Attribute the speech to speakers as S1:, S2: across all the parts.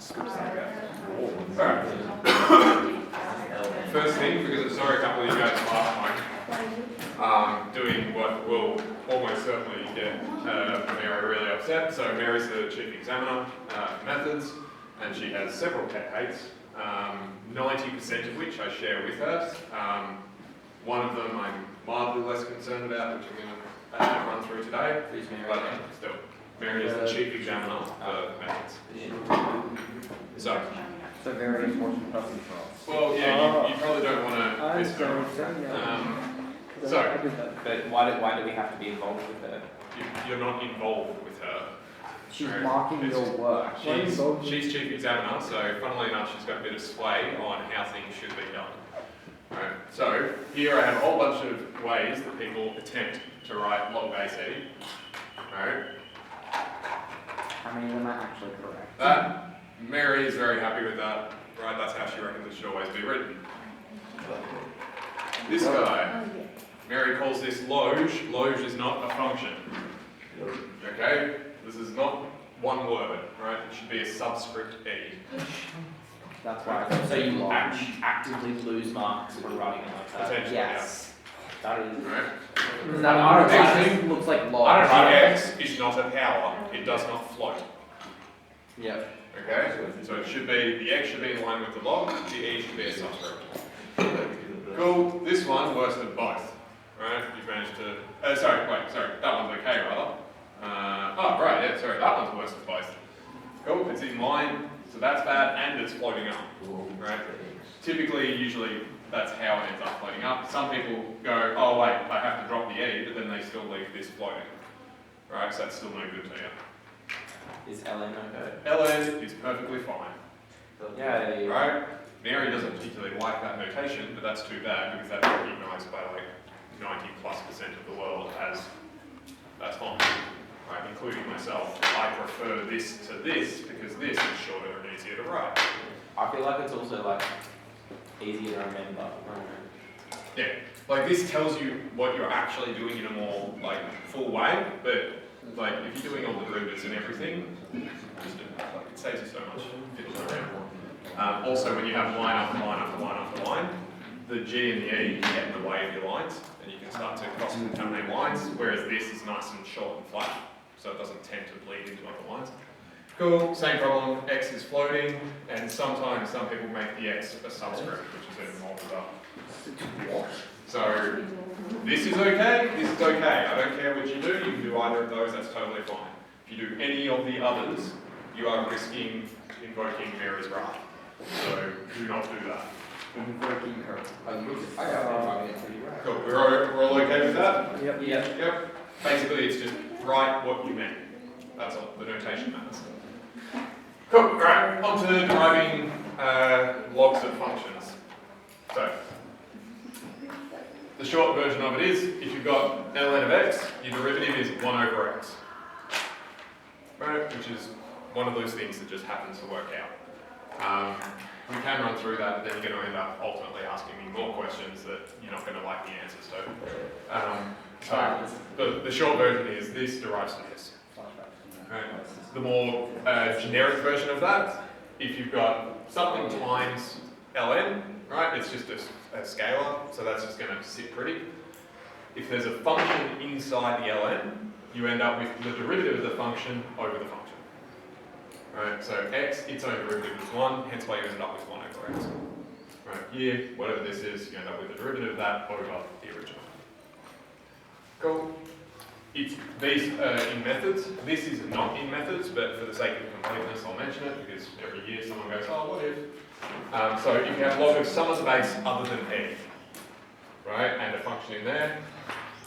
S1: Alright. First thing, because I saw a couple of you guys last time doing what will almost certainly get Mary really upset. So Mary's the chief examiner for methods, and she has several pet hates, 90% of which I share with her. One of them I'm mildly less concerned about, which I'm going to run through today. But still, Mary is the chief examiner for methods. So
S2: very important person for us.
S1: Well, yeah, you probably don't want to piss her off.
S2: But why do we have to be involved with her?
S1: You're not involved with her.
S2: She's marking your work.
S1: She's chief examiner, so funnily enough, she's got a bit of sway on how things should be done. Right. So here I have a whole bunch of ways that people attempt to write log AC. Right.
S2: How many of them are actually correct?
S1: That Mary is very happy with that. Right. That's how she reckons it should always be written. This guy, Mary calls this loge. Loge is not a function. Okay. This is not one word. Right. It should be a subscript E.
S2: That's right. So you actively lose marks for writing it like that.
S1: Potentially,
S2: yes.
S1: Yeah.
S2: That is.
S1: Right.
S2: That looks like log.
S1: The X is not a power. It does not float.
S2: Yep.
S1: Okay. So it should be, the X should be in line with the log. The E should be a subscript. Cool. This one works than both. Right. You've managed to. Sorry. That one's okay, rather. Right. Yeah. Sorry. That one's worse than both. Cool. It's in line. So that's bad, and it's floating up, right? Typically, usually, that's how it ends up floating up. Some people go, oh wait, I have to drop the E, but then they still leave this floating, right? So that's still no good to you.
S2: Is LN okay?
S1: LN is perfectly fine.
S2: Yeah.
S1: Right? Mary doesn't particularly like that notation, but that's too bad because that's recognised by like 90+% of the world as that's fine. Right, including myself. I prefer this to this because this is shorter and easier to write.
S2: I feel like it's also like easier to remember.
S1: Yeah, like this tells you what you're actually doing in a more like full way, but like if you're doing all the derivatives and everything, just like it saves you so much fiddling around. Also, when you have line after line after line after line, the G and the E get in the way of your lines, and you can start to cross-contaminate lines. Whereas this is nice and short and flat, so it doesn't tend to bleed into other lines. Cool, same problem, X is floating, and sometimes some people make the X a subscript, which is then molded up. So, this is okay, this is okay. I don't care what you do, you can do either of those, that's totally fine. If you do any of the others, you are risking invoking Mary's wrath. So, do not do that.
S2: Invoking her.
S1: Cool, we're all okay with that?
S2: Yep.
S1: Yep. Basically, it's just write what you meant. That's all. The notation matters. Cool. All right. On to deriving logs of functions. So, the short version of it is, if you've got ln of x, your derivative is 1 over x. Right? Which is one of those things that just happens to work out. We can run through that, but then you're going to end up ultimately asking me more questions that you're not going to like the answers to. So the short version is this derives from this. Right. The more generic version of that, if you've got something times ln, right, it's just a scalar, so that's just going to sit pretty. If there's a function inside the ln, you end up with the derivative of the function over the function. Right, so x, its own derivative is 1, hence why you end up with 1 over x. Right, here, whatever this is, you end up with the derivative of that over the original. Cool. It's these in methods. This is not in methods, but for the sake of completeness, I'll mention it because every year someone goes, oh, what if? So if you have log of some of the base other than e, right, and a function in there,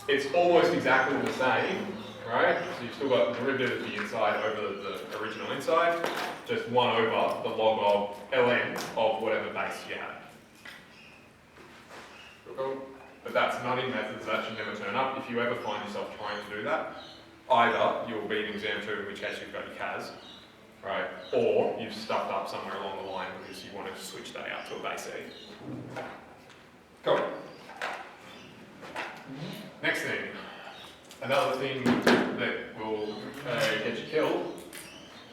S1: it's almost exactly the same. Right? So you've still got the derivative of the inside over the original inside, just 1 over the log of ln of whatever base you have. Cool. But that's not in methods, that should never turn up. If you ever find yourself trying to do that, either you'll be in exam 2, in which case you've got your CAS, right? Or you've stuffed up somewhere along the line because you want to switch that out to a base E. Cool. Next thing. Another thing that will get you killed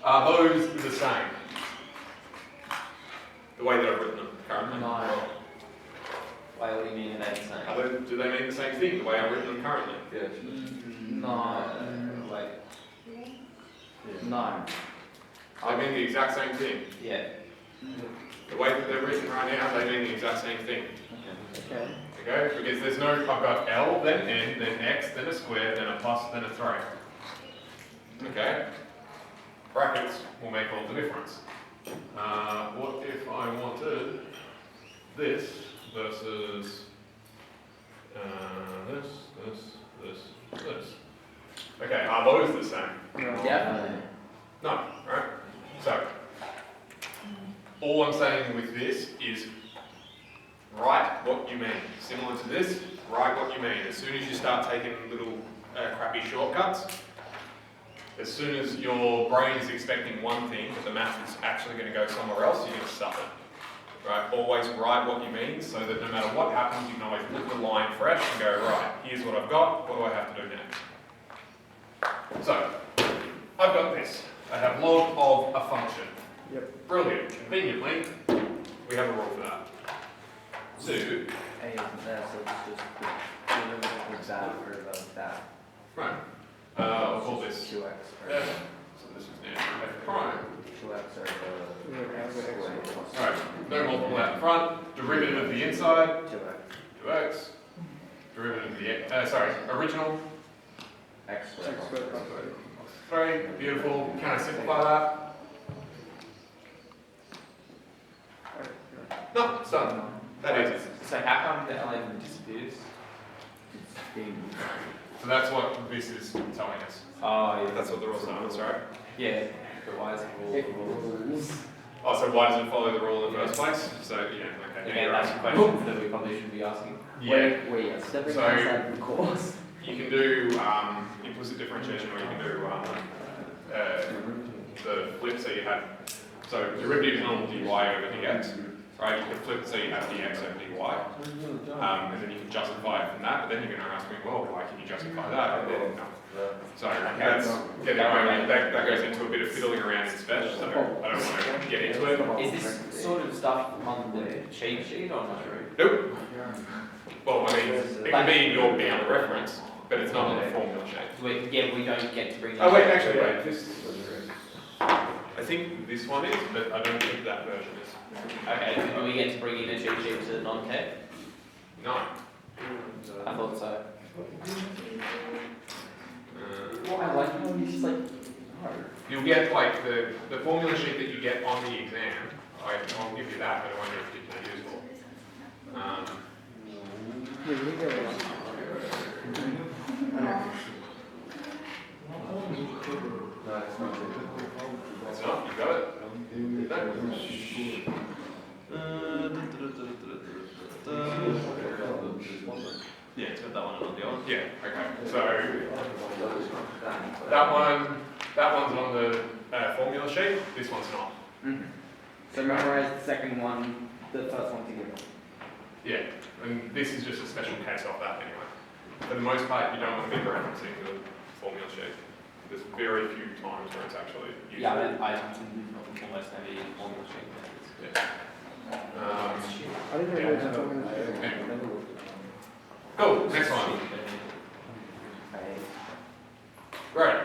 S1: are those the same. The way that I've written them currently.
S2: No. Wait, what do you mean they're the same?
S1: Do they mean the same thing, the way I've written them currently?
S2: No. Wait. No.
S1: They mean the exact same thing.
S2: Yeah.
S1: The way that they're written right now, they mean the exact same thing.
S2: Okay.
S1: Okay? Because there's no, I've got L, then N, then X, then a square, then a plus, then a 3. Okay? Brackets will make all the difference. What if I wanted this versus this? Okay, are those the same?
S2: Definitely.
S1: No, right? So, all I'm saying with this is write what you mean. Similar to this, write what you mean. As soon as you start taking little crappy shortcuts, as soon as your brain is expecting one thing, but the math is actually going to go somewhere else, you're going to suffer. Right? Always write what you mean so that no matter what happens, you can always look at the line fresh and go, right, here's what I've got, what do I have to do next? So, I've got this. I have log of a function.
S3: Yep.
S1: Brilliant. Conveniently, we have a rule for that. So,
S4: A isn't there, so it's just that.
S1: right. I'll call this
S4: 2x.
S1: f. So this is now f prime.
S4: 2x over
S1: Alright, no multiple out in front. Derivative of the inside,
S4: 2x.
S1: 2x. Derivative of the, original,
S4: X squared.
S1: 3. Beautiful. Can I simplify that? No, it's done. That is.
S2: So how come the LM disappears?
S1: So that's what this is telling us.
S2: Oh, yeah.
S1: That's what the rule tells us, right?
S2: Yeah, but why is it rules?
S1: Oh, so why does it follow the rule in the first place? So, yeah, okay.
S2: Again, that's questions that we probably should be asking.
S1: Yeah.
S4: Wait, stepping
S1: So-
S4: outside of the course.
S1: You can do implicit differentiation, or you can do the flip. So you have derivative is normal dy over dx, right? You can flip so you have dx over dy, and then you can justify it from that. But then you're going to ask me, well, why can you justify that? And then no. So that's that goes into a bit of fiddling around in spec. So I don't want to get into it.
S2: Is this sort of stuff on the cheat sheet or not?
S1: Nope. Well, I mean, it can be in your bound reference, but it's not on the formula sheet.
S2: We don't get to bring that.
S1: Oh wait, actually, wait. I think this one is, but I don't think that version is.
S2: Okay, so do we get to bring in a cheat sheet to non-K?
S1: No.
S2: I thought so.
S4: I like how he's just like,
S1: You'll get like the formula sheet that you get on the exam. I'll give you that, but it won't be particularly useful. It's not. You got it.
S2: Yeah, it's got that one and not the other.
S1: Yeah. Okay. So that one's on the formula sheet. This one's not.
S4: So memorize the second one, the first one together.
S1: Yeah. And this is just a special case of that anyway. For the most part, you don't want to be referencing the formula sheet. There's very few times where it's actually useful.
S2: Yeah, I almost never use formula sheet methods.
S1: Yeah.
S3: I didn't know what you're talking about.
S1: Cool. Next one. Great.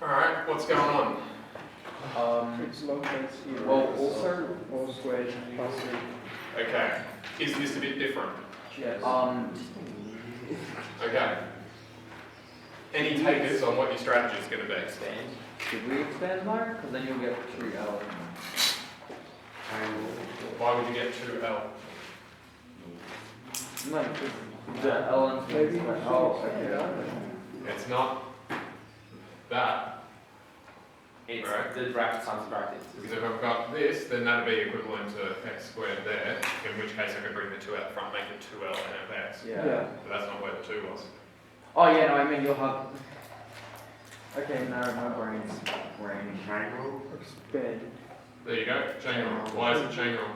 S1: All right. What's going on?
S3: It's log base here.
S4: Well, also,
S3: all squared plus 3.
S1: Okay. Is this a bit different?
S3: Yes.
S1: Okay. Any takers on what your strategy is going to be?
S2: Expand.
S4: should we expand more? Because then you'll get 2L.
S1: Why would you get 2L?
S4: No, the L and
S3: Maybe.
S4: oh, okay.
S1: It's not that.
S2: It's
S1: Right.
S2: the brackets times brackets.
S1: Because if I've got this, then that'd be equivalent to x squared there, in which case I could bring the 2 out front, make it 2L and have x.
S4: Yeah.
S1: But that's not where the 2 was.
S4: Oh yeah, no, I mean you'll have. Okay, no, my brain's brain.
S3: Expand.
S1: There you go, chain rule. Why is it chain rule?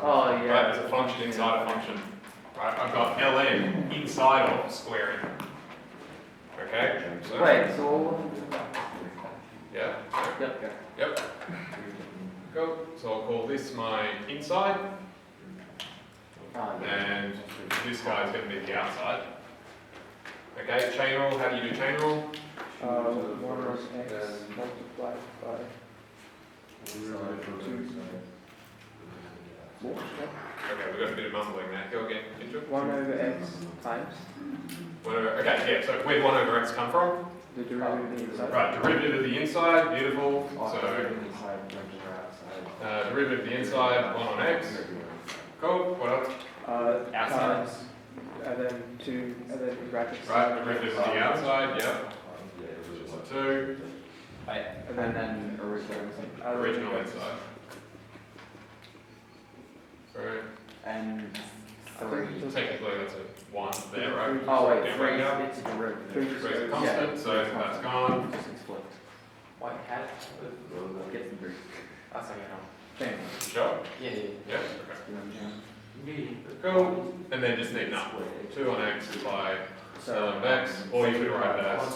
S4: Oh
S1: Right,
S4: yeah.
S1: there's a function inside a function. Right, I've got ln inside of squaring. Okay? So,
S4: Wait, so
S1: yeah.
S4: yep, yep.
S1: Yep. Cool. So I'll call this my inside, and this guy's going to be the outside. Okay, chain rule. How do you do chain rule?
S3: 1 over x multiplied by 2.
S1: Okay, we've got a bit of mumbling there. Go again, Kendra.
S3: 1 over x times
S1: 1 over, okay, yeah, so where'd 1 over x come from?
S3: the derivative of the inside.
S1: Right, derivative of the inside, beautiful. So, derivative of the inside, 1 on x. Cool, what else?
S2: Outside.
S3: Times, and then 2, and then in brackets.
S1: Right, derivative of the outside, yep. Which is a 2.
S3: And then
S1: Original inside. Right.
S4: And
S3: I think it's
S1: Technically, that's a 1 there, right?
S4: oh wait,
S1: Down,
S4: 3
S1: right now.
S4: it's a derivative.
S3: 3
S1: Three's a constant, so that's gone.
S4: Just it's flipped.
S2: Wait, how?
S4: Get some 3.
S2: That's okay, no.
S3: Same.
S1: Sure?
S2: Yeah, yeah.
S1: Yeah, okay. Cool. And then just neaten up. 2 on x by ln of x, or you could write that as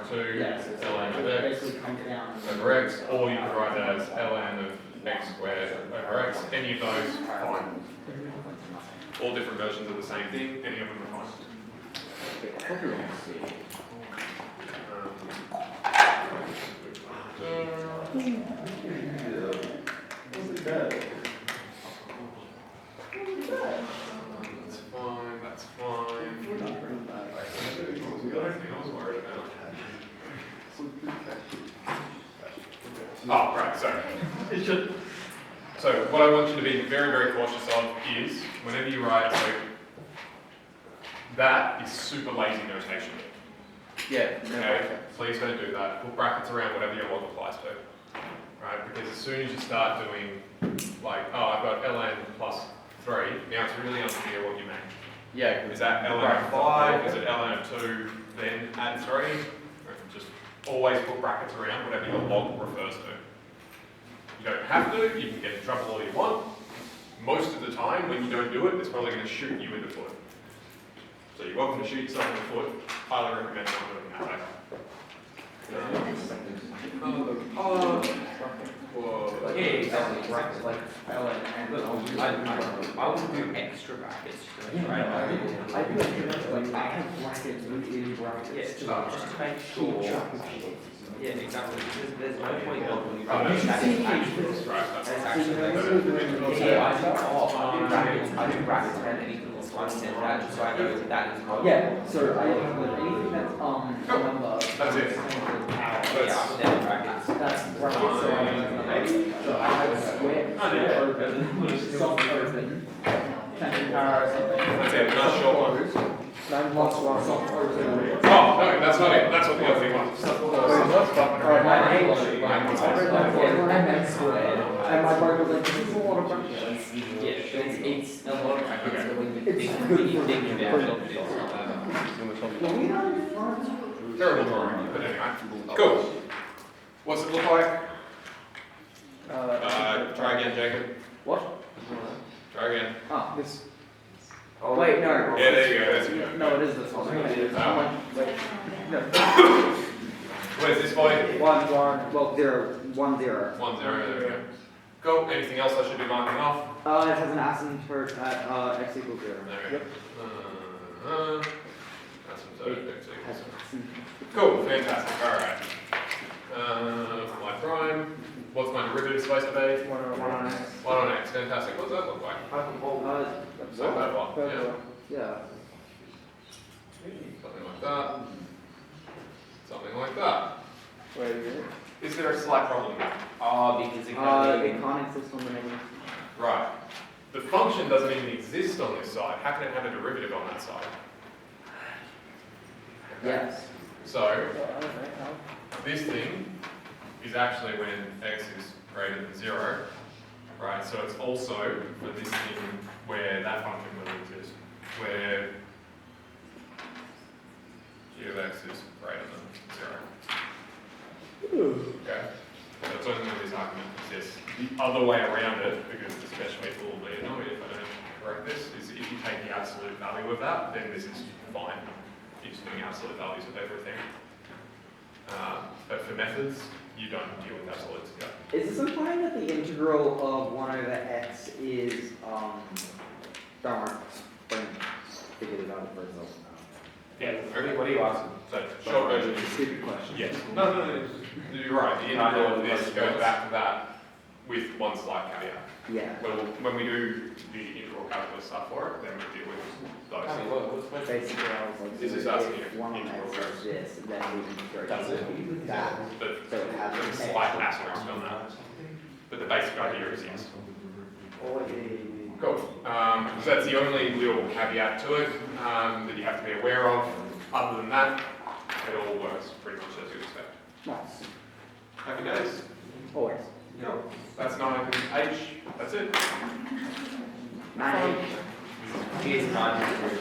S1: 2
S4: Yeah, so it's
S1: ln of x
S4: basically comes down.
S1: over x, or you could write that as ln of x squared over x. Any of those, fine. All different versions of the same thing, any of them are That's fine, that's fine. What was the other thing I was worried about? Oh, right, so what I want you to be very, very cautious of is, whenever you write, so that is super lazy notation.
S4: Yeah, no,
S1: Okay, please don't do that. Put brackets around whatever your log applies to. Right, because as soon as you start doing, like, oh, I've got ln plus 3, now it's really unclear what you mean.
S4: yeah,
S1: Is that ln of 5? Is it ln of 2, then add 3? Or just always put brackets around whatever your log refers to. You don't have to, you can get in trouble all you want. Most of the time, when you don't do it, it's probably going to shoot you in the foot. So you're welcome to shoot yourself in the foot. Highly recommend not doing that way.
S2: Yeah, exactly. Brackets like I wouldn't do extra brackets. Right?
S4: I do like I have brackets within brackets.
S2: Yeah, just to make sure. Yeah, exactly. Because there's no point in
S1: Right,
S2: That's actually I do brackets and anything that's one cent that just so I know that is wrong.
S4: Yeah, so I anything that's number.
S1: That's it.
S2: Yeah, I'm down brackets.
S4: That's brackets. So I have square open, soft open, and power something.
S1: That's it, nice short one.
S3: 9 plus 1.
S4: Soft open.
S1: Oh, no, that's not it. That's what the other thing was.
S3: Alright,
S4: And then squared.
S3: and my marker length is a lot of brackets.
S2: Yeah, it's a lot of brackets.
S4: It's
S2: When
S4: good
S2: you
S4: for
S2: think about it, it's
S4: Well, we don't have fun.
S1: Terrible drawing, but anyway. Cool. What's it look like? Try again, Jacob.
S4: What?
S1: Try again.
S4: Ah,
S3: This.
S4: wait, no.
S1: Yeah, there you go. That's good.
S4: No, it is this one.
S1: That one.
S3: Wait. No.
S1: Where's this boy?
S3: 1, 1.
S4: Well, 0, 1, 0.
S1: 1, 0. There we go. Cool. Anything else I should be marking off?
S4: It has an asymptote at x equals 0.
S1: There we go. That's some sort of
S4: Has
S1: thing. Cool. Fantastic. All right. My prime. What's my derivative supposed to be?
S3: 1 on x.
S1: 1 on x. Fantastic. What does that look like? So that one. Yeah.
S4: Yeah.
S1: Something like that. Something like that.
S3: Wait a minute.
S1: Is there a slight problem here?
S2: because it
S4: It
S2: can
S4: can't exist on the negative.
S1: Right. The function doesn't even exist on this side. How can it have a derivative on that side?
S4: Yes.
S1: So,
S3: I don't know how.
S1: this thing is actually when x is greater than 0. Right, so it's also for this thing where that function will exist, where g of x is greater than 0. Okay, so it's only when this argument exists. The other way around it, because especially people will be annoyed if I don't correct this, is if you take the absolute value of that, then this is fine. You're just doing absolute values of everything. But for methods, you don't deal with absolutes. Yeah.
S4: Is this implying that the integral of 1 over x is, don't worry, Spring figured it out for itself.
S1: Yeah.
S2: What are you asking?
S1: So short version is
S4: Stupid question.
S1: yes. No. You're right. The integral of this goes back to that with one slight caveat.
S4: Yeah.
S1: When we do the integral calculus stuff for it, then we deal with those.
S4: Basically, I was like,
S1: This is
S4: so
S1: asking
S4: if
S1: if
S4: 1 on
S1: integral
S4: x is this, then we can throw
S2: That's it.
S4: that.
S1: But
S4: So it has
S1: there's a
S4: an
S1: slight
S4: extra
S1: asterisk on that. But the basic idea is yes.
S4: Oh,
S1: Cool. So that's the only little caveat to it that you have to be aware of. Other than that, it all works pretty much as you expect.
S4: Nice.
S1: Happy days.
S4: Always.
S1: Cool. That's 9H. That's it.
S4: 9H.
S2: Here's 9.